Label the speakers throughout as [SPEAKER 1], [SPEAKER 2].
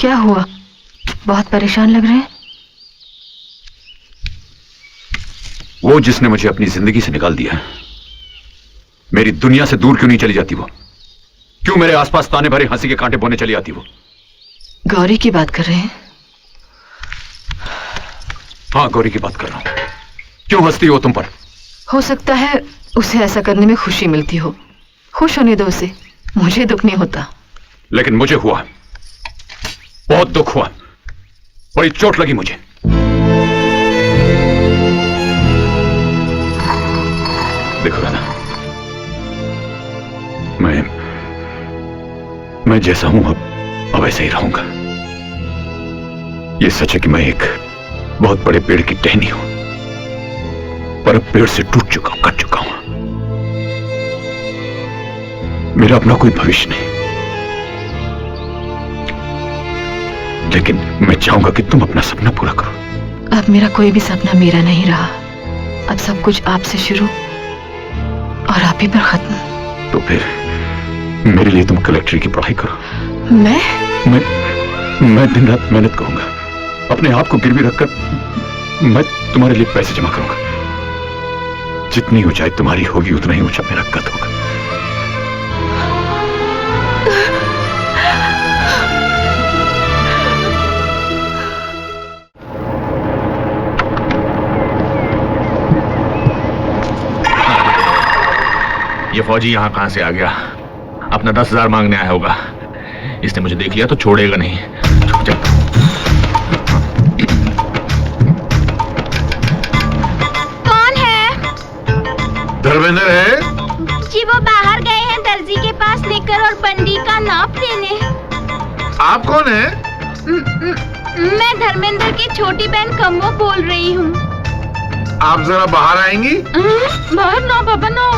[SPEAKER 1] क्या हुआ? बहुत परेशान लग रहे हैं।
[SPEAKER 2] वो जिसने मुझे अपनी जिंदगी से निकाल दिया, मेरी दुनिया से दूर क्यों नहीं चली जाती वो? क्यों मेरे आसपास ताने भरे हंसी के कांटे बोने चली आती वो?
[SPEAKER 1] गौरी की बात कर रहे हैं?
[SPEAKER 2] हाँ, गौरी की बात कर रहा हूं। क्यों हंसती हो तुम पर?
[SPEAKER 1] हो सकता है उसे ऐसा करने में खुशी मिलती हो। खुश होने दो उसे, मुझे दुख नहीं होता।
[SPEAKER 2] लेकिन मुझे हुआ, बहुत दुख हुआ, बड़ी चोट लगी मुझे। देखो राधा, मैं जैसा हूं अब ऐसे ही रहूंगा। ये सच है कि मैं एक बहुत बड़े पेड़ की टहनी हूं, पर अब पेड़ से टूट चुका हूं, कट चुका हूं। मेरा अपना कोई भविष्य नहीं, लेकिन मैं चाहूंगा कि तुम अपना सपना पूरा करो।
[SPEAKER 1] अब मेरा कोई भी सपना मेरा नहीं रहा। अब सब कुछ आपसे शुरू और आप ही पर खत्म।
[SPEAKER 2] तो फिर मेरे लिए तुम कलेक्ट्री की पढ़ाई करो। मैं दिन रात मेहनत करूंगा, अपने आप को गिरवी रखकर मैं तुम्हारे लिए पैसे जमा करूंगा। जितनी ऊंचाई तुम्हारी होगी उतना ही ऊंचा मेरा कद होगा।
[SPEAKER 3] ये फौजी यहाँ कहां से आ गया? अपना 10,000 मांगने आया होगा। इसने मुझे देख लिया तो छोड़ेगा नहीं। छुप जाता हूं।
[SPEAKER 4] कौन है?
[SPEAKER 5] धर्मेंद्र है
[SPEAKER 4] जी, वो बाहर गए हैं दर्जी के पास निकर और बंडी का नाप लेने।
[SPEAKER 5] आप कौन है?
[SPEAKER 4] मैं धर्मेंद्र की छोटी बहन कम्मो बोल रही हूँ।
[SPEAKER 5] आप जरा बाहर आएंगी?
[SPEAKER 4] बाहर ना बाबा ना,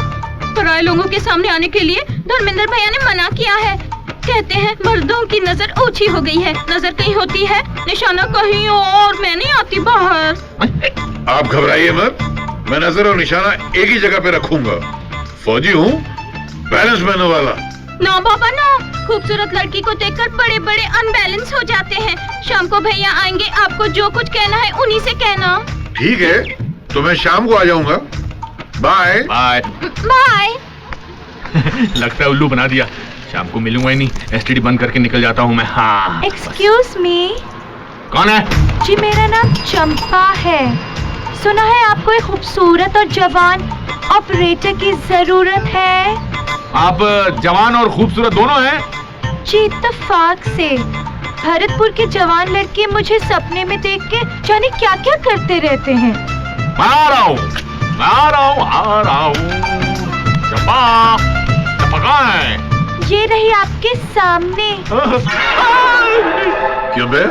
[SPEAKER 4] पराए लोगों के सामने आने के लिए धर्मेंद्र भैया ने मना किया है। कहते हैं मर्दों की नजर ऊंची हो गई है, नजर कहीं होती है, निशाना कहीं और। मैं नहीं आती बाहर।
[SPEAKER 5] आप घबराइए मत, मैं नजर और निशाना एक ही जगह पे रखूंगा। फौजी हूँ, बैलेंस बनने वाला।
[SPEAKER 4] ना बाबा ना, खूबसूरत लड़की को देखकर बड़े बड़े अनबैलेंस हो जाते हैं। शाम को भैया आएंगे, आपको जो कुछ कहना है उन्हीं से कहना।
[SPEAKER 5] ठीक है, तो मैं शाम को आ जाऊंगा। Bye
[SPEAKER 3] bye
[SPEAKER 4] bye.
[SPEAKER 3] लगता है उल्लू बना दिया। शाम को मिलूंगा ही नहीं, एसटीडी बंद करके निकल जाता हूँ मैं। हाँ।
[SPEAKER 6] Excuse me.
[SPEAKER 3] कौन है?
[SPEAKER 6] जी, मेरा नाम चंपा है। सुना है आपको एक खूबसूरत और जवान ऑपरेटर की जरूरत है।
[SPEAKER 3] आप जवान और खूबसूरत दोनों हैं?
[SPEAKER 6] जी, इत्तेफाक से भरतपुर के जवान लड़के मुझे सपने में देख के जाने क्या क्या करते रहते हैं।
[SPEAKER 3] आ रहा हूँ। चंपा, चंपा कहाँ है?
[SPEAKER 6] ये रही आपके सामने।
[SPEAKER 5] क्यों बे,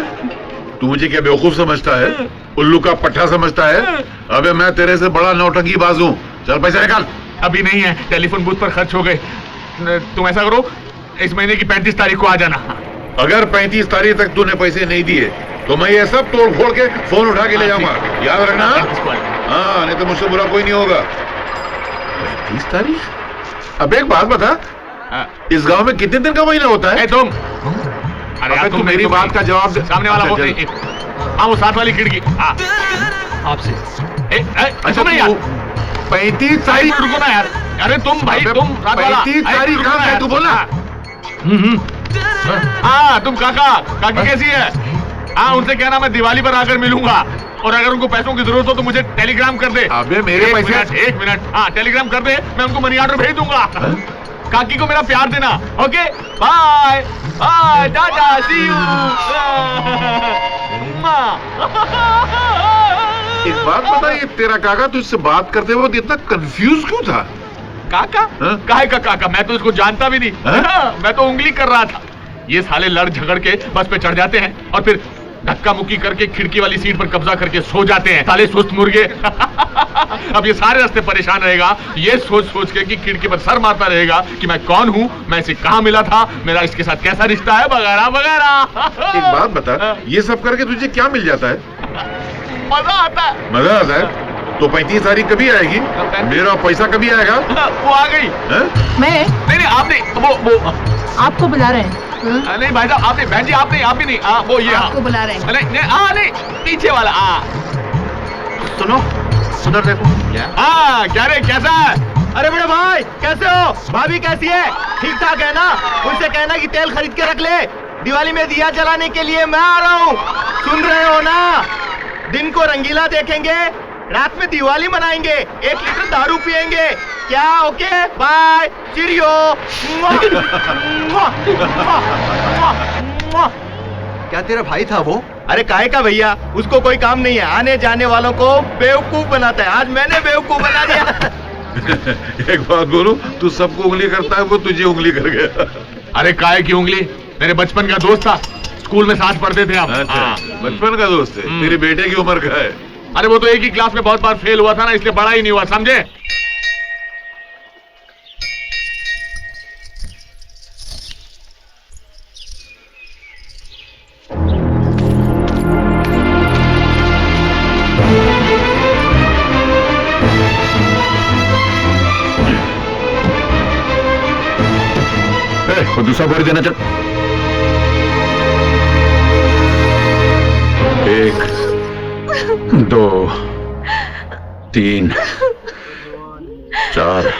[SPEAKER 5] तू मुझे क्या बेवकूफ समझता है? उल्लू का पट्टा समझता है? अबे मैं तेरे से बड़ा नौटंकी बाज हूँ। चल पैसे निकाल।
[SPEAKER 3] अभी नहीं है, टेलीफोन बूथ पर खर्च हो गए। तुम ऐसा करो, इस महीने की 35 तारीख को आ जाना।
[SPEAKER 5] अगर 35 तारीख तक तूने पैसे नहीं दिए तो मैं ये सब तोड़ फोड़ के फोन उठा के ले जाऊंगा, याद रखना। हाँ, नहीं तो मुझसे बुरा कोई नहीं होगा। 35 तारीख? अब एक बात बता, इस गांव में कितने दिन का महीना होता है?
[SPEAKER 3] तुम
[SPEAKER 5] अरे तुम मेरी बात का जवाब दे।
[SPEAKER 3] सामने वाला बोल रही। हाँ, वो साथ वाली खिड़की। आपसे। अच्छा नहीं यार,
[SPEAKER 5] 35 तारीख।
[SPEAKER 3] रुको ना यार। अरे तुम भाई, तुम
[SPEAKER 5] 35 तारीख कहाँ है तू बोला?
[SPEAKER 3] हाँ, तुम काकी कैसी है? हाँ, उनसे कहना मैं दिवाली पर आकर मिलूंगा, और अगर उनको पैसों की जरूरत हो तो मुझे टेलीग्राम कर दे।
[SPEAKER 5] अबे मेरे पैसे।
[SPEAKER 3] एक मिनट। हाँ, टेलीग्राम कर दे, मैं उनको मनी ऑर्डर भेज दूंगा। काकी को मेरा प्यार देना। Okay, bye bye, tata, see you.
[SPEAKER 5] एक बात बता, ये तेरा काका तुझसे बात करते वक्त इतना कंफ्यूज क्यों था?
[SPEAKER 3] काका? काहे का काका? मैं तो इसको जानता भी नहीं। मैं तो उंगली कर रहा था। ये साले लड़ झगड़ के बस पे चढ़ जाते हैं और फिर धक्का मुक्की करके खिड़की वाली सीट पर कब्जा करके सो जाते हैं, साले सुस्त मुर्गे। अब ये सारे रास्ते परेशान रहेगा, ये सोच सोच के कि खिड़की पर सर मारता रहेगा कि मैं कौन हूँ, मैं इसे कहाँ मिला था, मेरा इसके साथ कैसा रिश्ता है, वगैरह वगैरह।
[SPEAKER 5] एक बात बता, ये सब करके तुझे क्या मिल जाता है?
[SPEAKER 3] मजा आता है।
[SPEAKER 5] मजा आता है? तो 35 तारीख कभी आएगी? मेरा पैसा कभी आएगा?
[SPEAKER 3] वो आ गई।
[SPEAKER 6] मैं
[SPEAKER 3] नहीं आपने वो
[SPEAKER 6] आपको बुला रहे हैं।
[SPEAKER 3] नहीं भाई साहब आपने, बहन जी आपने, आप ही नहीं, वो ये
[SPEAKER 6] आपको बुला रहे हैं।
[SPEAKER 3] नहीं पीछे वाला।
[SPEAKER 7] सुनो, उधर देखो।
[SPEAKER 3] क्या रे, कैसा है?
[SPEAKER 7] अरे बड़े भाई, कैसे हो? भाभी कैसी है? ठीक ठाक है ना? उनसे कहना कि तेल खरीद के रख ले, दिवाली में दिया जलाने के लिए मैं आ रहा हूँ। सुन रहे हो ना? दिन को रंगीला देखेंगे, रात में दिवाली मनाएंगे, 1 लीटर दारू पिएंगे। क्या? Okay, bye, cheerio. क्या तेरा भाई था वो? अरे काहे का भैया, उसको कोई काम नहीं है, आने जाने वालों को बेवकूफ बनाता है। आज मैंने बेवकूफ बना दिया।
[SPEAKER 5] एक बात बोलूं, तू सबको उंगली करता है, वो तुझे उंगली कर गया।
[SPEAKER 3] अरे काहे की उंगली? मेरे बचपन का दोस्त था, स्कूल में साथ पढ़ते थे हम।
[SPEAKER 5] अच्छा, बचपन का दोस्त है? तेरे बेटे की उम्र का है?
[SPEAKER 3] अरे वो तो एक ही क्लास में बहुत बार फेल हुआ था ना, इसलिए बड़ा ही नहीं हुआ, समझे?
[SPEAKER 2] वो दूसरा बोरी देना। चल 1 2 3 4।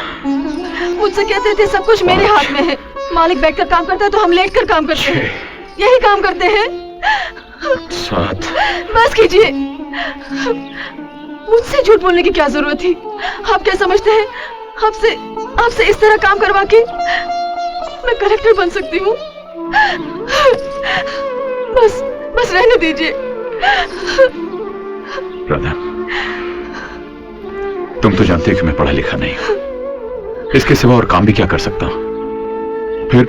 [SPEAKER 1] मुझसे कहते थे सब कुछ मेरे हाथ में है, मालिक बैठकर काम करता है तो हम लेटकर काम करते हैं, यही काम करते हैं।
[SPEAKER 2] 7।
[SPEAKER 1] बस कीजिए, मुझसे झूठ बोलने की क्या जरूरत थी? आप क्या समझते हैं आपसे इस तरह काम करवा के मैं कलेक्टर बन सकती हूँ? बस रहने दीजिए।
[SPEAKER 2] राधा, तुम तो जानती हो कि मैं पढ़ा लिखा नहीं हूं, इसके सिवा और काम भी क्या कर सकता हूं? फिर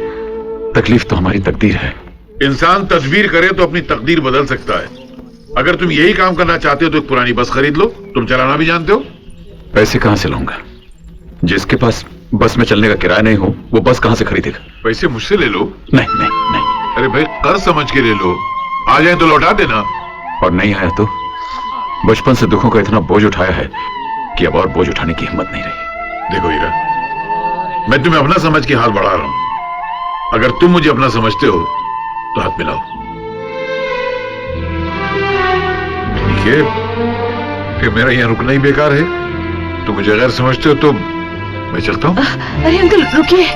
[SPEAKER 2] तकलीफ तो हमारी तकदीर है।
[SPEAKER 5] इंसान तदबीर करे तो अपनी तकदीर बदल सकता है। अगर तुम यही काम करना चाहते हो तो एक पुरानी बस खरीद लो। तुम चलाना भी जानते हो।
[SPEAKER 2] पैसे कहां से लाऊंगा? जिसके पास बस में चलने का किराया नहीं हो, वो बस कहां से खरीदेगा?
[SPEAKER 5] पैसे मुझसे ले लो।
[SPEAKER 2] नहीं नहीं नहीं।
[SPEAKER 5] अरे भाई, कर्ज समझ के ले लो, आ जाए तो लौटा देना।
[SPEAKER 2] और नहीं आया तो? बचपन से दुखों का इतना बोझ उठाया है कि अब और बोझ उठाने की हिम्मत नहीं रही।
[SPEAKER 5] देखो हीरा, मैं तुम्हें अपना समझ के हाथ बढ़ा रहा हूं। अगर तुम मुझे अपना समझते हो तो हाथ मिलाओ। ठीक है कि मेरा यहाँ रुकना ही बेकार है? तुम मुझे गैर समझते हो तो मैं चलता हूँ।
[SPEAKER 1] अरे अंकल रुकिए।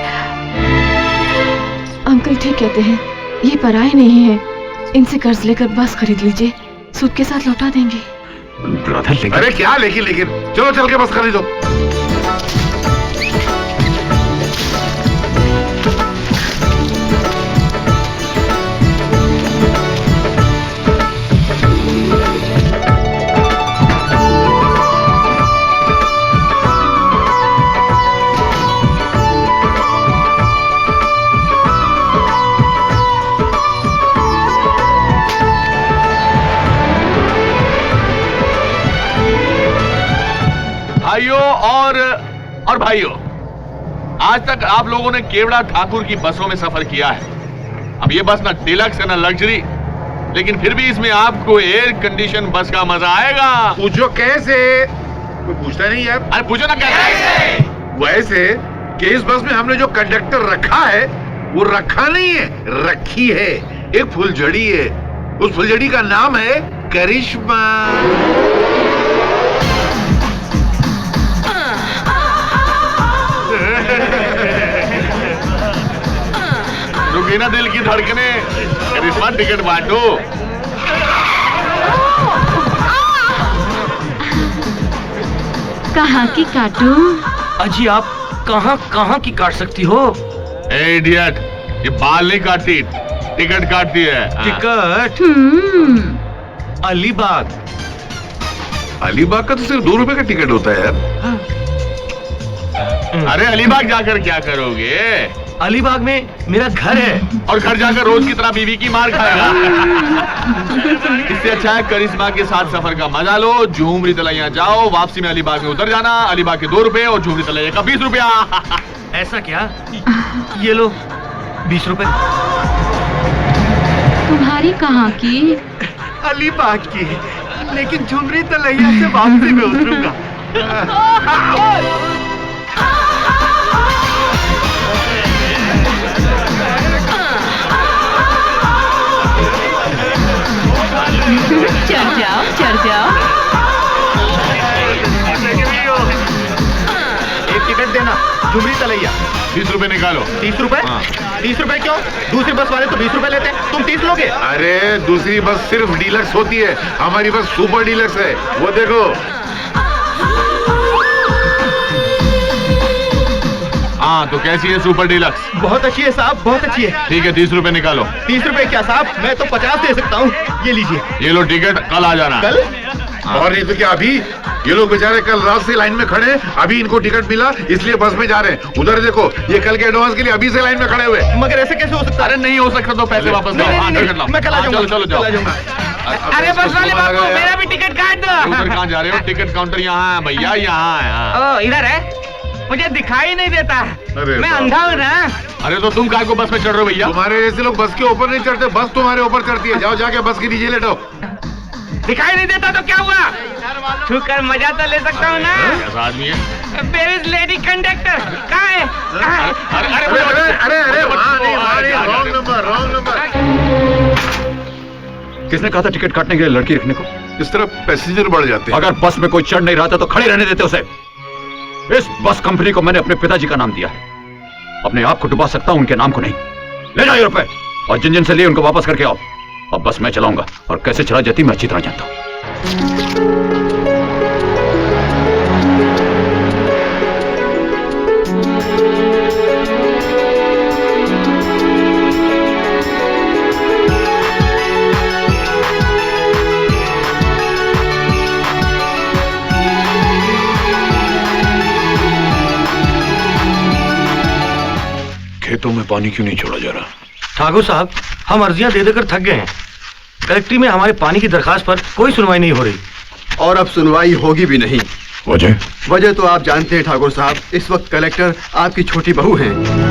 [SPEAKER 1] अंकल ठीक कहते हैं, ये पराये नहीं है, इनसे कर्ज लेकर बस खरीद लीजिए, सूद के साथ लौटा देंगे।
[SPEAKER 2] राधा लेकिन।
[SPEAKER 5] अरे क्या लेकिन चलो चल के बस खरीदो।
[SPEAKER 3] भाइयों और भाइयों, आज तक आप लोगों ने केवड़ा ठाकुर की बसों में सफर किया है। अब ये बस ना डिलक्स है ना लग्जरी, लेकिन फिर भी इसमें आपको एयर कंडीशन बस का मजा आएगा।
[SPEAKER 5] पूछो कैसे? कोई पूछता नहीं यार।
[SPEAKER 3] अरे पूछो ना कैसे?
[SPEAKER 5] वैसे कि इस बस में हमने जो कंडक्टर रखा है वो रखा नहीं है, रखी है। एक फुलझड़ी है, उस फुलझड़ी का नाम है करिश्मा।
[SPEAKER 3] रुकी ना दिल की धड़कने, करिश्मा टिकट बांटो।
[SPEAKER 4] कहाँ की काटूं?
[SPEAKER 7] अजी आप कहाँ की काट सकती हो?
[SPEAKER 3] ए इडियट, ये बाल नहीं काटती, टिकट काटती है।
[SPEAKER 7] टिकट? अलीबाग।
[SPEAKER 5] अलीबाग का तो सिर्फ 2 रुपए का टिकट होता है यार।
[SPEAKER 3] अरे अलीबाग जाकर क्या करोगे?
[SPEAKER 7] अलीबाग में मेरा घर है।
[SPEAKER 3] और घर जाकर रोज की तरह बीवी की मार खाएगा। इससे अच्छा है करिश्मा के साथ सफर का मजा लो। झूमरी तलैया जाओ, वापसी में अलीबाग में उतर जाना। अलीबाग के 2 रुपए और झूमरी तलैया का 20 रुपया।
[SPEAKER 7] ऐसा क्या? ये लो 20 रुपए।
[SPEAKER 4] तुम्हारी कहाँ की?
[SPEAKER 7] अलीबाग की। लेकिन झुमरी तलैया से वापसी में उतरूंगा।
[SPEAKER 1] चढ़ जाओ।
[SPEAKER 7] एक टिकट देना, झुमरी तलैया।
[SPEAKER 3] 30 रुपए निकालो।
[SPEAKER 7] 30 रुपए?
[SPEAKER 3] हाँ।
[SPEAKER 7] 30 रुपए क्यों? दूसरी बस वाले तो 20 रुपए लेते हैं, तुम 30 लोगे?
[SPEAKER 5] अरे दूसरी बस सिर्फ डीलक्स होती है, हमारी बस सुपर डीलक्स है, वो देखो।
[SPEAKER 3] हाँ तो कैसी है सुपर डीलक्स?
[SPEAKER 7] बहुत अच्छी है साहब, बहुत अच्छी है।
[SPEAKER 3] ठीक है 30 रुपए निकालो।
[SPEAKER 7] 30 रुपए क्या साहब, मैं तो 50 दे सकता हूँ, ये लीजिए।
[SPEAKER 3] ये लो टिकट, कल आ जाना।
[SPEAKER 7] कल?
[SPEAKER 5] और नहीं तो क्या अभी? ये लोग बेचारे कल रात से लाइन में खड़े हैं, अभी इनको टिकट मिला इसलिए बस में जा रहे हैं। उधर देखो, ये कल के एडवांस के लिए अभी से लाइन में खड़े हुए।
[SPEAKER 7] मगर ऐसे कैसे हो सकता है?
[SPEAKER 3] अरे नहीं हो सकता तो पैसे वापस दो। हाँ, टिकट लाओ।
[SPEAKER 7] मैं कल आ जाऊंगा।
[SPEAKER 3] चलो जाओ।
[SPEAKER 7] अरे बस वाले बाबू, मेरा भी टिकट काट दो।
[SPEAKER 3] उधर कहाँ जा रहे हो? टिकट काउंटर यहाँ है भैया, यहाँ है। हाँ।
[SPEAKER 7] ओ इधर है, मुझे दिखाई नहीं देता,
[SPEAKER 5] अरे
[SPEAKER 7] मैं
[SPEAKER 5] बाप।
[SPEAKER 7] अंधा हूँ ना।
[SPEAKER 3] अरे तो तुम काय को बस में चढ़ रहे हो भैया?
[SPEAKER 5] तुम्हारे जैसे लोग बस के ऊपर नहीं चढ़ते, बस तुम्हारे ऊपर चढ़ती है। जाओ जाके बस के नीचे लेटो।
[SPEAKER 7] दिखाई नहीं देता तो क्या हुआ? छूकर मजा तो ले सकता हूँ ना।
[SPEAKER 3] कैसा आदमी है?
[SPEAKER 7] Where is lady conductor? कहाँ है?
[SPEAKER 3] अरे अरे
[SPEAKER 5] अरे अरे अरे अरे वहाँ नहीं, रॉन्ग नंबर, रॉन्ग नंबर।
[SPEAKER 2] किसने कहा था टिकट काटने के लिए लड़की रखने को?
[SPEAKER 5] इस तरह पैसेंजर बढ़ जाते हैं।
[SPEAKER 2] अगर बस में कोई चढ़ नहीं रहा था तो खड़े रहने देते उसे। इस बस कंपनी को मैंने अपने पिताजी का नाम दिया है, अपने आप को डुबा सकता हूं, उनके नाम को नहीं। ले जाओ ये रुपए और जिन जिन से लिए उनको वापस करके आओ। अब बस मैं चलाऊंगा और कैसे चला जाती मैं अच्छी तरह जानता हूं। खेतों में पानी क्यों नहीं छोड़ा जा रहा?
[SPEAKER 8] ठाकुर साहब, हम अर्जियां दे देकर थक गए हैं। कलेक्ट्री में हमारे पानी की दरखास्त पर कोई सुनवाई नहीं हो रही।
[SPEAKER 9] और अब सुनवाई होगी भी नहीं।
[SPEAKER 2] वजह?
[SPEAKER 9] वजह तो आप जानते हैं ठाकुर साहब, इस वक्त कलेक्टर आपकी छोटी बहू हैं।